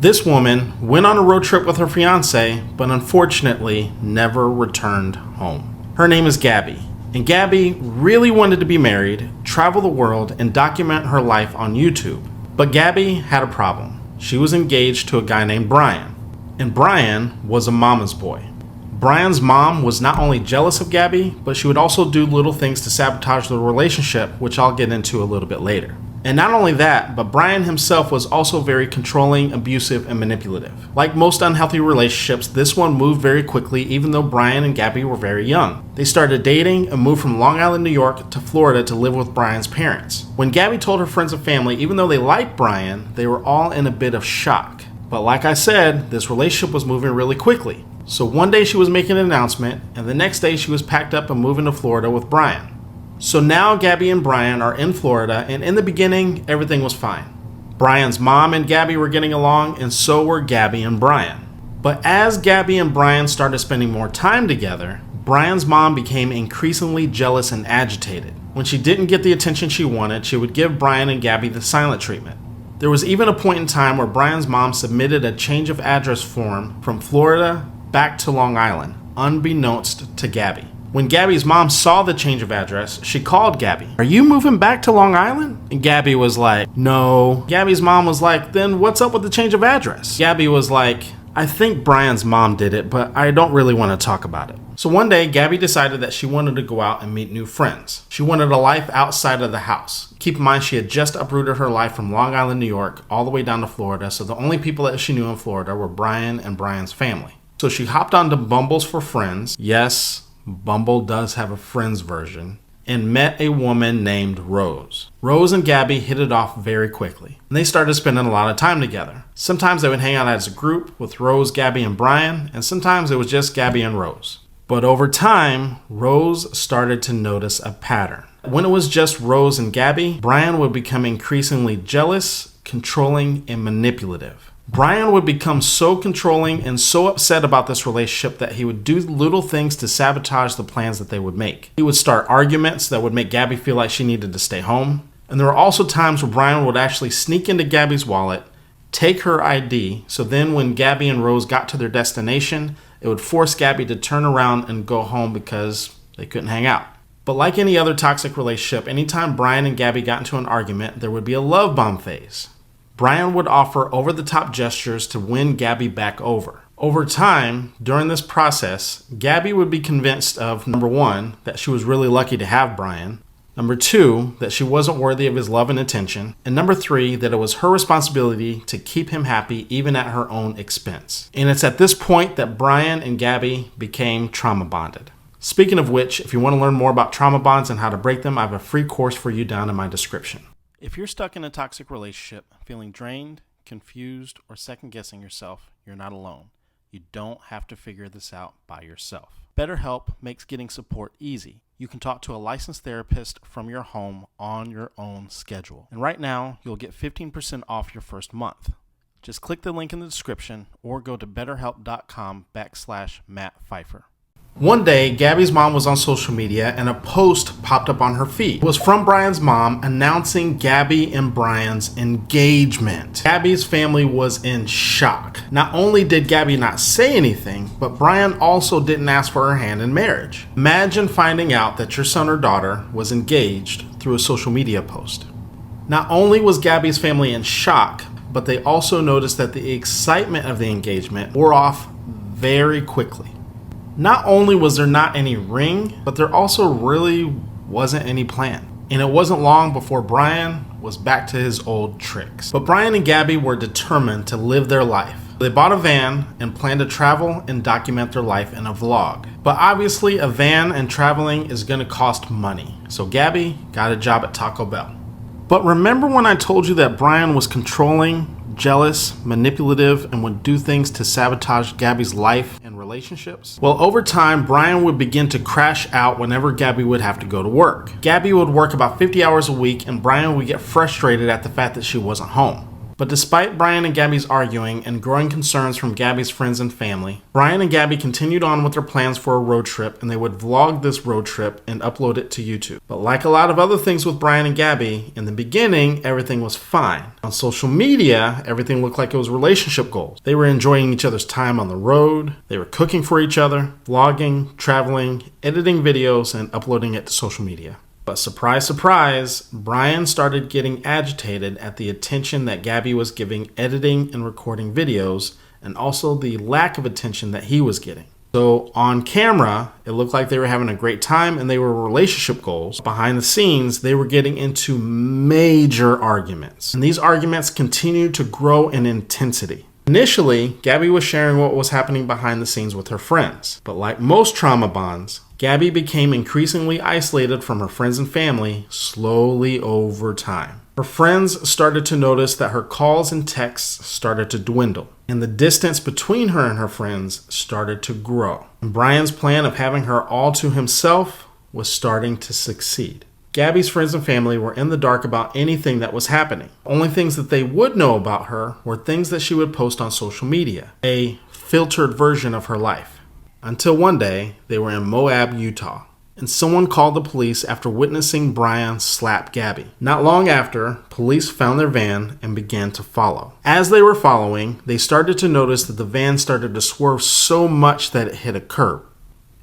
This woman went on a road trip with her fiance, but unfortunately never returned home. Her name is Gabby, and Gabby really wanted to be married, travel the world, and document her life on YouTube. But Gabby had a problem. She was engaged to a guy named Brian, and Brian was a mama's boy. Brian's mom was not only jealous of Gabby, but she would also do little things to sabotage the relationship, which I'll get into a little bit later. And not only that, but Brian himself was also very controlling, abusive, and manipulative. Like most unhealthy relationships, this one moved very quickly, even though Brian and Gabby were very young. They started dating and moved from Long Island, New York to Florida to live with Brian's parents. When Gabby told her friends and family, even though they liked Brian, they were all in a bit of shock. But like I said, this relationship was moving really quickly. So one day she was making an announcement, and the next day she was packed up and moving to Florida with Brian. So now Gabby and Brian are in Florida, and in the beginning, everything was fine. Brian's mom and Gabby were getting along, and so were Gabby and Brian. But as Gabby and Brian started spending more time together, Brian's mom became increasingly jealous and agitated. When she didn't get the attention she wanted, she would give Brian and Gabby the silent treatment. There was even a point in time where Brian's mom submitted a change of address form from Florida back to Long Island, unbeknownst to Gabby. When Gabby's mom saw the change of address, she called Gabby. "Are you moving back to Long Island?" And Gabby was like, "No." Gabby's mom was like, "Then what's up with the change of address?" Gabby was like, "I think Brian's mom did it, but I don't really want to talk about it." So one day, Gabby decided that she wanted to go out and meet new friends. She wanted a life outside of the house. Keep in mind, she had just uprooted her life from Long Island, New York, all the way down to Florida, so the only people that she knew in Florida were Brian and Brian's family. So she hopped onto Bumble's for Friends. Yes, Bumble does have a Friends version. And met a woman named Rose. Rose and Gabby hit it off very quickly, and they started spending a lot of time together. Sometimes they would hang out as a group with Rose, Gabby, and Brian, and sometimes it was just Gabby and Rose. But over time, Rose started to notice a pattern. When it was just Rose and Gabby, Brian would become increasingly jealous, controlling, and manipulative. Brian would become so controlling and so upset about this relationship that he would do little things to sabotage the plans that they would make. He would start arguments that would make Gabby feel like she needed to stay home. And there were also times where Brian would actually sneak into Gabby's wallet, take her ID, so then when Gabby and Rose got to their destination, it would force Gabby to turn around and go home because they couldn't hang out. But like any other toxic relationship, anytime Brian and Gabby got into an argument, there would be a love bomb phase. Brian would offer over-the-top gestures to win Gabby back over. Over time, during this process, Gabby would be convinced of, number one, that she was really lucky to have Brian, number two, that she wasn't worthy of his love and attention, and number three, that it was her responsibility to keep him happy even at her own expense. And it's at this point that Brian and Gabby became trauma bonded. Speaking of which, if you want to learn more about trauma bonds and how to break them, I have a free course for you down in my description. If you're stuck in a toxic relationship, feeling drained, confused, or second-guessing yourself, you're not alone. You don't have to figure this out by yourself. BetterHelp makes getting support easy. You can talk to a licensed therapist from your home on your own schedule. And right now, you'll get 15% off your first month. Just click the link in the description or go to betterhelp.com/Matt Pfeiffer. One day, Gabby's mom was on social media and a post popped up on her feed. It was from Brian's mom announcing Gabby and Brian's engagement. Gabby's family was in shock. Not only did Gabby not say anything, but Brian also didn't ask for her hand in marriage. Imagine finding out that your son or daughter was engaged through a social media post. Not only was Gabby's family in shock, but they also noticed that the excitement of the engagement wore off very quickly. Not only was there not any ring, but there also really wasn't any plan. And it wasn't long before Brian was back to his old tricks. But Brian and Gabby were determined to live their life. They bought a van and planned to travel and document their life in a vlog. But obviously a van and traveling is going to cost money. So Gabby got a job at Taco Bell. But remember when I told you that Brian was controlling, jealous, manipulative, and would do things to sabotage Gabby's life and relationships? Well, over time, Brian would begin to crash out whenever Gabby would have to go to work. Gabby would work about 50 hours a week, and Brian would get frustrated at the fact that she wasn't home. But despite Brian and Gabby's arguing and growing concerns from Gabby's friends and family, Brian and Gabby continued on with their plans for a road trip, and they would vlog this road trip and upload it to YouTube. But like a lot of other things with Brian and Gabby, in the beginning, everything was fine. On social media, everything looked like it was relationship goals. They were enjoying each other's time on the road, they were cooking for each other, vlogging, traveling, editing videos, and uploading it to social media. But surprise, surprise, Brian started getting agitated at the attention that Gabby was giving editing and recording videos, and also the lack of attention that he was getting. So on camera, it looked like they were having a great time and they were relationship goals. Behind the scenes, they were getting into major arguments. And these arguments continued to grow in intensity. Initially, Gabby was sharing what was happening behind the scenes with her friends. But like most trauma bonds, Gabby became increasingly isolated from her friends and family slowly over time. Her friends started to notice that her calls and texts started to dwindle, and the distance between her and her friends started to grow. And Brian's plan of having her all to himself was starting to succeed. Gabby's friends and family were in the dark about anything that was happening. The only things that they would know about her were things that she would post on social media, a filtered version of her life. Until one day, they were in Moab, Utah, and someone called the police after witnessing Brian slap Gabby. Not long after, police found their van and began to follow. As they were following, they started to notice that the van started to swerve so much that it hit a curb.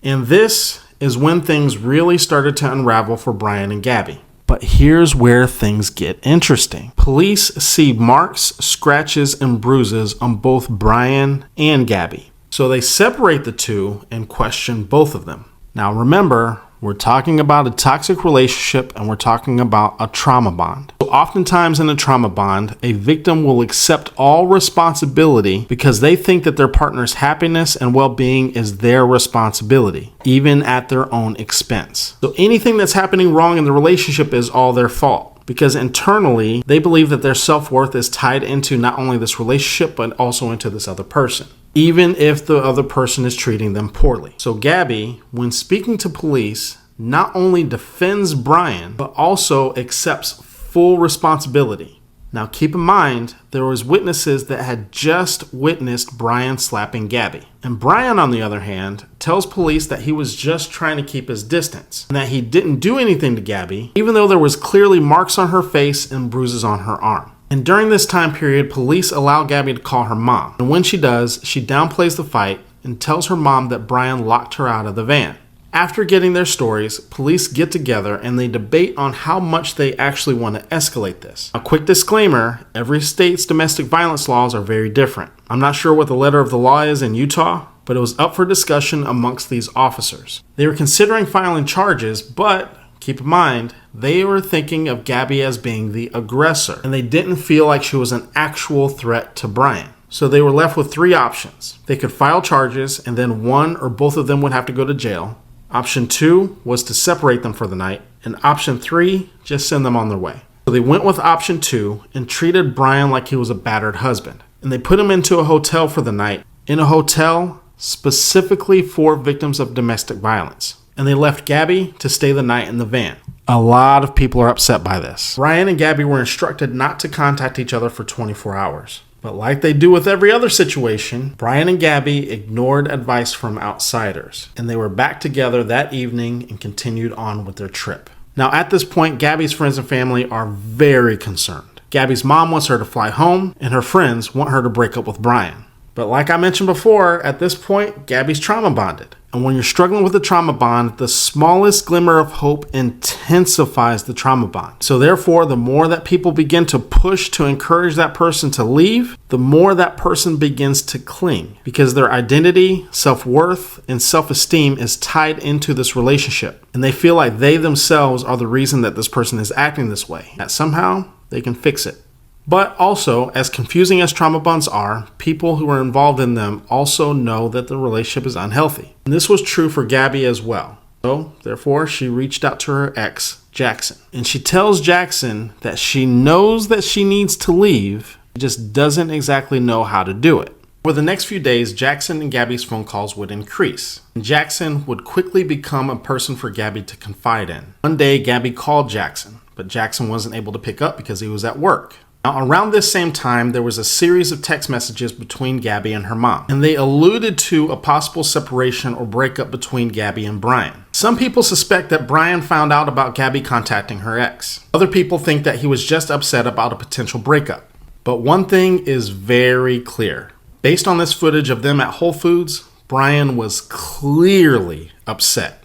And this is when things really started to unravel for Brian and Gabby. But here's where things get interesting. Police see marks, scratches, and bruises on both Brian and Gabby. So they separate the two and question both of them. Now remember, we're talking about a toxic relationship and we're talking about a trauma bond. So oftentimes in a trauma bond, a victim will accept all responsibility because they think that their partner's happiness and well-being is their responsibility, even at their own expense. So anything that's happening wrong in the relationship is all their fault, because internally they believe that their self-worth is tied into not only this relationship but also into this other person, even if the other person is treating them poorly. So Gabby, when speaking to police, not only defends Brian, but also accepts full responsibility. Now keep in mind, there was witnesses that had just witnessed Brian slapping Gabby. And Brian, on the other hand, tells police that he was just trying to keep his distance, and that he didn't do anything to Gabby, even though there was clearly marks on her face and bruises on her arm. And during this time period, police allow Gabby to call her mom. And when she does, she downplays the fight and tells her mom that Brian locked her out of the van. After getting their stories, police get together and they debate on how much they actually want to escalate this. A quick disclaimer, every state's domestic violence laws are very different. I'm not sure what the letter of the law is in Utah, but it was up for discussion amongst these officers. They were considering filing charges, but keep in mind, they were thinking of Gabby as being the aggressor, and they didn't feel like she was an actual threat to Brian. So they were left with three options. They could file charges, and then one or both of them would have to go to jail. Option 2 was to separate them for the night, and option 3, just send them on their way. So they went with option 2 and treated Brian like he was a battered husband. And they put him into a hotel for the night, in a hotel specifically for victims of domestic violence. And they left Gabby to stay the night in the van. A lot of people are upset by this. Brian and Gabby were instructed not to contact each other for 24 hours. But like they do with every other situation, Brian and Gabby ignored advice from outsiders, and they were back together that evening and continued on with their trip. Now at this point, Gabby's friends and family are very concerned. Gabby's mom wants her to fly home, and her friends want her to break up with Brian. But like I mentioned before, at this point, Gabby's trauma bonded. And when you're struggling with a trauma bond, the smallest glimmer of hope intensifies the trauma bond. So therefore, the more that people begin to push to encourage that person to leave, the more that person begins to cling, because their identity, self-worth, and self-esteem is tied into this relationship. And they feel like they themselves are the reason that this person is acting this way, that somehow they can fix it. But also, as confusing as trauma bonds are, people who are involved in them also know that the relationship is unhealthy. And this was true for Gabby as well. So, therefore, she reached out to her ex, Jackson. And she tells Jackson that she knows that she needs to leave, just doesn't exactly know how to do it. For the next few days, Jackson and Gabby's phone calls would increase. And Jackson would quickly become a person for Gabby to confide in. One day, Gabby called Jackson, but Jackson wasn't able to pick up because he was at work. Now, around this same time, there was a series of text messages between Gabby and her mom, and they alluded to a possible separation or breakup between Gabby and Brian. Some people suspect that Brian found out about Gabby contacting her ex. Other people think that he was just upset about a potential breakup. But one thing is very clear. Based on this footage of them at Whole Foods, Brian was clearly upset.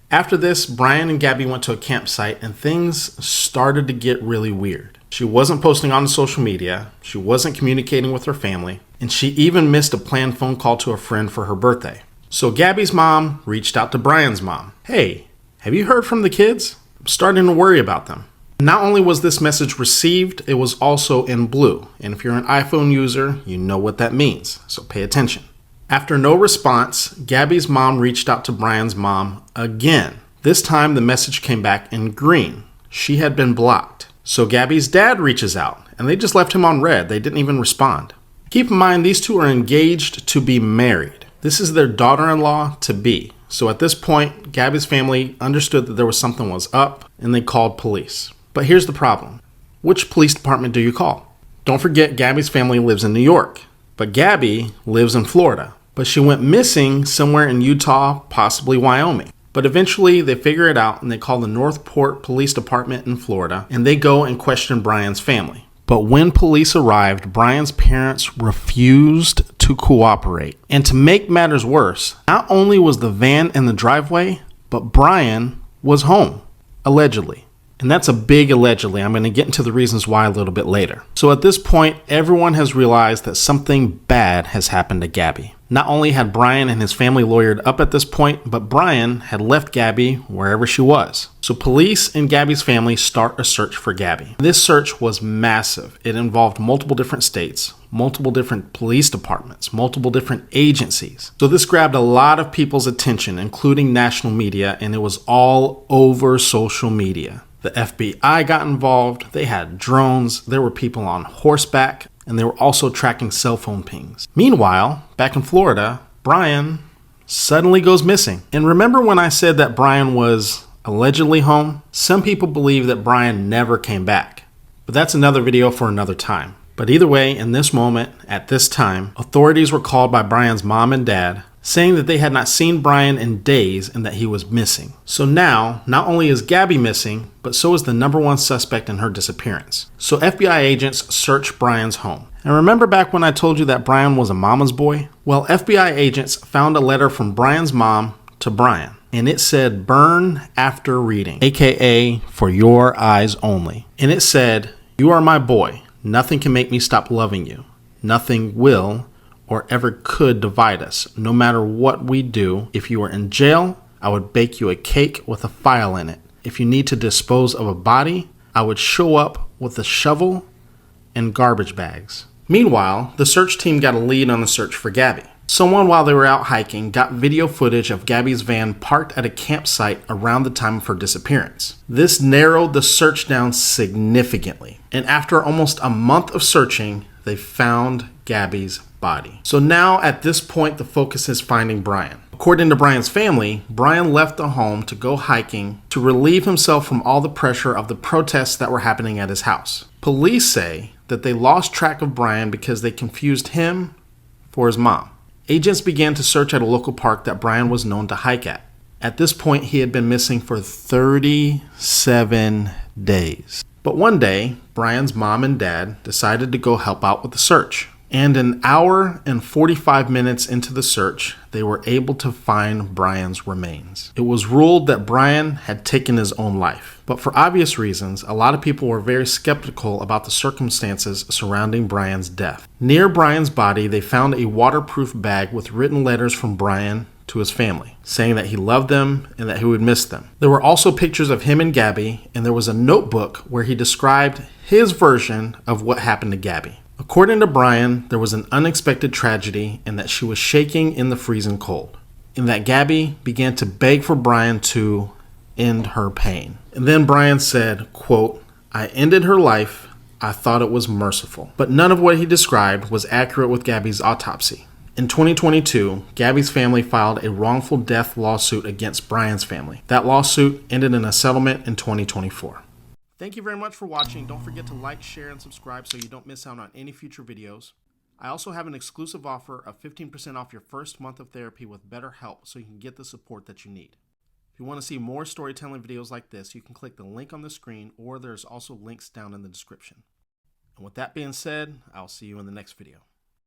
After this, Brian and Gabby went to a campsite and things started to get really weird. She wasn't posting on social media, she wasn't communicating with her family, and she even missed a planned phone call to a friend for her birthday. So Gabby's mom reached out to Brian's mom. Hey, have you heard from the kids? I'm starting to worry about them. Not only was this message received, it was also in blue. And if you're an iPhone user, you know what that means, so pay attention. After no response, Gabby's mom reached out to Brian's mom again. This time the message came back in green. She had been blocked. So Gabby's dad reaches out, and they just left him on red. They didn't even respond. Keep in mind, these two are engaged to be married. This is their daughter-in-law to be. So at this point, Gabby's family understood that there was something was up, and they called police. But here's the problem. Which police department do you call? Don't forget, Gabby's family lives in New York, but Gabby lives in Florida. But she went missing somewhere in Utah, possibly Wyoming. But eventually they figure it out and they call the Northport Police Department in Florida and they go and question Brian's family. But when police arrived, Brian's parents refused to cooperate. And to make matters worse, not only was the van in the driveway, but Brian was home, allegedly. And that's a big allegedly. I'm going to get into the reasons why a little bit later. So at this point, everyone has realized that something bad has happened to Gabby. Not only had Brian and his family lawyered up at this point, but Brian had left Gabby wherever she was. So police and Gabby's family start a search for Gabby. This search was massive. It involved multiple different states, multiple different police departments, multiple different agencies. So this grabbed a lot of people's attention, including national media, and it was all over social media. The FBI got involved, they had drones, there were people on horseback, and they were also tracking cell phone pings. Meanwhile, back in Florida, Brian suddenly goes missing. And remember when I said that Brian was allegedly home? Some people believe that Brian never came back. But that's another video for another time. But either way, in this moment, at this time, authorities were called by Brian's mom and dad, saying that they had not seen Brian in days and that he was missing. So now, not only is Gabby missing, but so is the number one suspect in her disappearance. So FBI agents search Brian's home. And remember back when I told you that Brian was a mama's boy? Well, FBI agents found a letter from Brian's mom to Brian, and it said, "Burn after reading," aka for your eyes only. And it said, "You are my boy. Nothing can make me stop loving you. Nothing will or ever could divide us, no matter what we do. If you were in jail, I would bake you a cake with a file in it. If you need to dispose of a body, I would show up with a shovel and garbage bags." Meanwhile, the search team got a lead on the search for Gabby. Someone, while they were out hiking, got video footage of Gabby's van parked at a campsite around the time of her disappearance. This narrowed the search down significantly, and after almost a month of searching, they found Gabby's body. So now at this point, the focus is finding Brian. According to Brian's family, Brian left the home to go hiking to relieve himself from all the pressure of the protests that were happening at his house. Police say that they lost track of Brian because they confused him for his mom. Agents began to search at a local park that Brian was known to hike at. At this point, he had been missing for 37 days. But one day, Brian's mom and dad decided to go help out with the search. And an hour and 45 minutes into the search, they were able to find Brian's remains. It was ruled that Brian had taken his own life. But for obvious reasons, a lot of people were very skeptical about the circumstances surrounding Brian's death. Near Brian's body, they found a waterproof bag with written letters from Brian to his family, saying that he loved them and that he would miss them. There were also pictures of him and Gabby, and there was a notebook where he described his version of what happened to Gabby. According to Brian, there was an unexpected tragedy and that she was shaking in the freezing cold, and that Gabby began to beg for Brian to end her pain. And then Brian said, quote, "I ended her life. I thought it was merciful." But none of what he described was accurate with Gabby's autopsy. In 2022, Gabby's family filed a wrongful death lawsuit against Brian's family. That lawsuit ended in a settlement in 2024. Thank you very much for watching. Don't forget to like, share, and subscribe so you don't miss out on any future videos. I also have an exclusive offer of 15% off your first month of therapy with BetterHelp so you can get the support that you need. If you want to see more storytelling videos like this, you can click the link on the screen, or there's also links down in the description. And with that being said, I'll see you in the next video.